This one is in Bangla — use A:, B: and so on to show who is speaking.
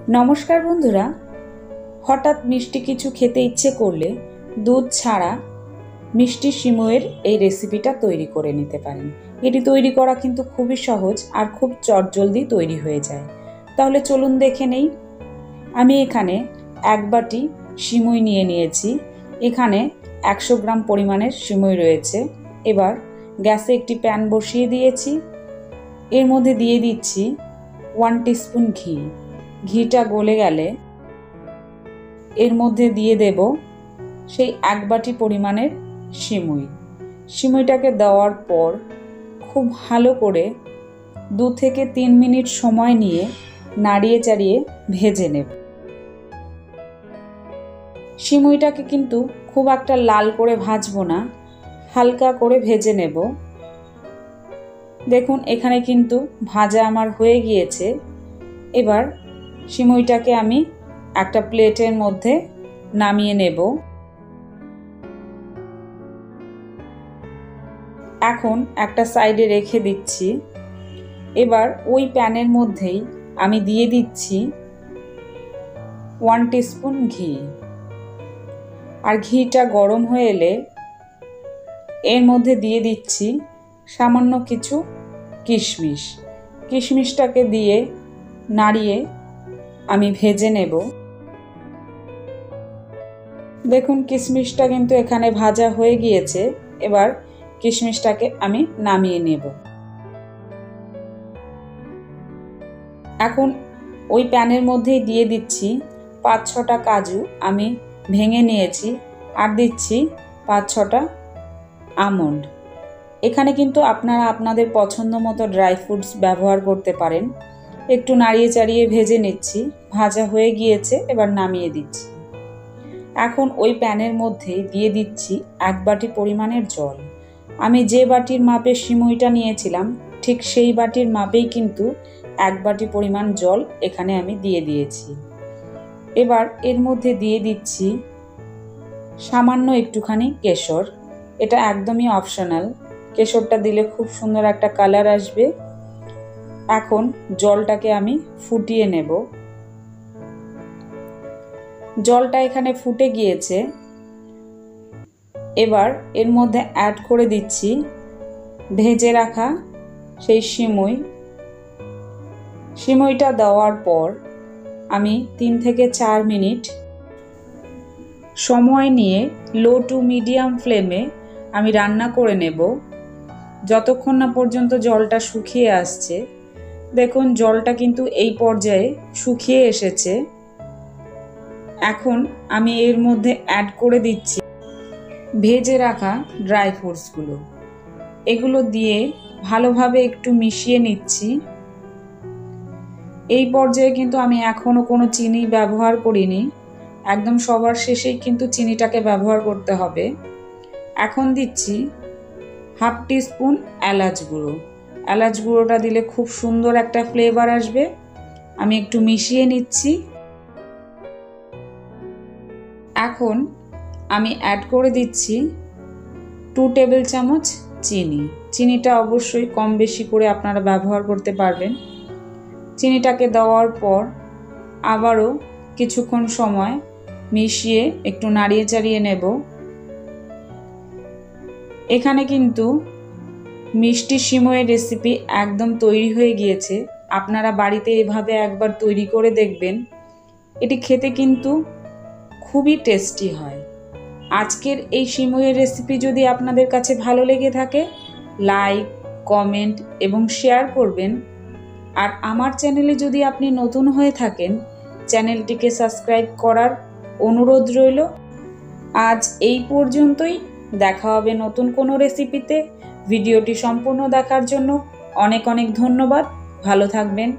A: নমস্কার বন্ধুরা, হঠাৎ মিষ্টি কিছু খেতে ইচ্ছে করলে দুধ ছাড়া মিষ্টি সিমুইয়ের এই রেসিপিটা তৈরি করে নিতে পারেন। এটি তৈরি করা কিন্তু খুবই সহজ আর খুব চটজলদি তৈরি হয়ে যায়। তাহলে চলুন দেখে নেই। আমি এখানে এক বাটি সিমুই নিয়ে নিয়েছি। এখানে 100 গ্রাম পরিমাণের সিমুই রয়েছে। এবার গ্যাসে একটি প্যান বসিয়ে দিয়েছি। এর মধ্যে দিয়ে দিচ্ছি 1 টিস্পুন ঘি। ঘিটা গলে গেলে এর মধ্যে দিয়ে দেব সেই এক বাটি পরিমাণের সিমুই। সিমুইটাকে দেওয়ার পর খুব ভালো করে 2 থেকে 3 মিনিট সময় নিয়ে নাড়িয়ে চাড়িয়ে ভেজে নেব। সিমুইটাকে কিন্তু খুব একটা লাল করে ভাজবো না, হালকা করে ভেজে নেব। দেখুন এখানে কিন্তু ভাজা আমার হয়ে গিয়েছে। এবার সিমুইটাকে আমি একটা প্লেটের মধ্যে নামিয়ে নেব। এখন একটা সাইডে রেখে দিচ্ছি। এবার ওই প্যানের মধ্যেই আমি দিয়ে দিচ্ছি 1 টিস্পুন ঘি। আর ঘিটা গরম হয়ে এলে এর মধ্যে দিয়ে দিচ্ছি সামান্য কিছু কিশমিশ। কিশমিশটাকে দিয়ে নাড়িয়ে আমি ভেজে নেব। দেখুন কিশমিশটা কিন্তু এখানে ভাজা হয়ে গিয়েছে। এবার কিশমিশটাকে আমি নামিয়ে নেব। এখন ওই প্যানের মধ্যেই দিয়ে দিচ্ছি 5-6টা কাজু আমি ভেঙে নিয়েছি, আর দিচ্ছি 5-6টা আমন্ড। এখানে কিন্তু আপনারা আপনাদের পছন্দ মতো ড্রাই ফ্রুটস ব্যবহার করতে পারেন। একটু নাড়িয়ে চাড়িয়ে ভেজে নিচ্ছি। ভাজা হয়ে গিয়েছে, এবার নামিয়ে দিচ্ছি। এখন ওই প্যানের মধ্যে দিয়ে দিচ্ছি 1 বাটি পরিমাণের জল। আমি যে বাটির মাপে সিমুইটা নিয়েছিলাম ঠিক সেই বাটির মাপেই কিন্তু 1 বাটি পরিমাণ জল এখানে আমি দিয়ে দিয়েছি। এবার এর মধ্যে দিয়ে দিচ্ছি সামান্য একটুখানি কেশর। এটা একদমই অপশনাল, কেশরটা দিলে খুব সুন্দর একটা কালার আসবে। এখন জলটাকে আমি ফুটিয়ে নেব। জলটা এখানে ফুটে গিয়েছে। এবার এর মধ্যে অ্যাড করে দিচ্ছি ভেজে রাখা সেই সিমুই। সিমুইটা দেওয়ার পর আমি 3 থেকে 4 মিনিট সময় নিয়ে লো টু মিডিয়াম ফ্লেমে আমি রান্না করে নেব, যতক্ষণ না পর্যন্ত জলটা শুকিয়ে আসছে। দেখুন জলটা কিন্তু এই পর্যায়ে শুকিয়ে এসেছে। এখন আমি এর মধ্যে অ্যাড করে দিচ্ছি ভেজে রাখা ড্রাই ফ্রুটসগুলো। এগুলো দিয়ে ভালোভাবে একটু মিশিয়ে নিচ্ছি। এই পর্যায়ে কিন্তু আমি এখনও কোনো চিনি ব্যবহার করিনি, একদম সবার শেষেই কিন্তু চিনিটাকে ব্যবহার করতে হবে। এখন দিচ্ছি 1/2 টিস্পুন এলাচ গুঁড়ো। এলাচ গুঁড়োটা দিলে খুব সুন্দর একটা ফ্লেভার আসবে। আমি একটু মিশিয়ে নিচ্ছি। এখন আমি অ্যাড করে দিচ্ছি 2 টেবিল চামচ চিনি। চিনিটা অবশ্যই কম বেশি করে আপনারা ব্যবহার করতে পারবেন। চিনিটাকে দেওয়ার পর আবারও কিছুক্ষণ সময় মিশিয়ে একটু নাড়িয়ে চাড়িয়ে নেব। এখানে কিন্তু মিষ্টি সিমুইয়ের রেসিপি একদম তৈরি হয়ে গিয়েছে। আপনারা বাড়িতে এভাবে একবার তৈরি করে দেখবেন। এটি খেতে কিন্তু খুবই টেস্টি হয়। আজকের এই সিমুইয়ের রেসিপি যদি আপনাদের কাছে ভালো লেগে থাকে, লাইক, কমেন্ট এবং শেয়ার করবেন। আর আমার চ্যানেলে যদি আপনি নতুন হয়ে থাকেন, চ্যানেলটিকে সাবস্ক্রাইব করার অনুরোধ রইল। আজ এই পর্যন্তই। দেখা হবে নতুন কোনো রেসিপিতে। ভিডিওটি সম্পূর্ণ দেখার জন্য অনেক অনেক ধন্যবাদ। ভালো থাকবেন।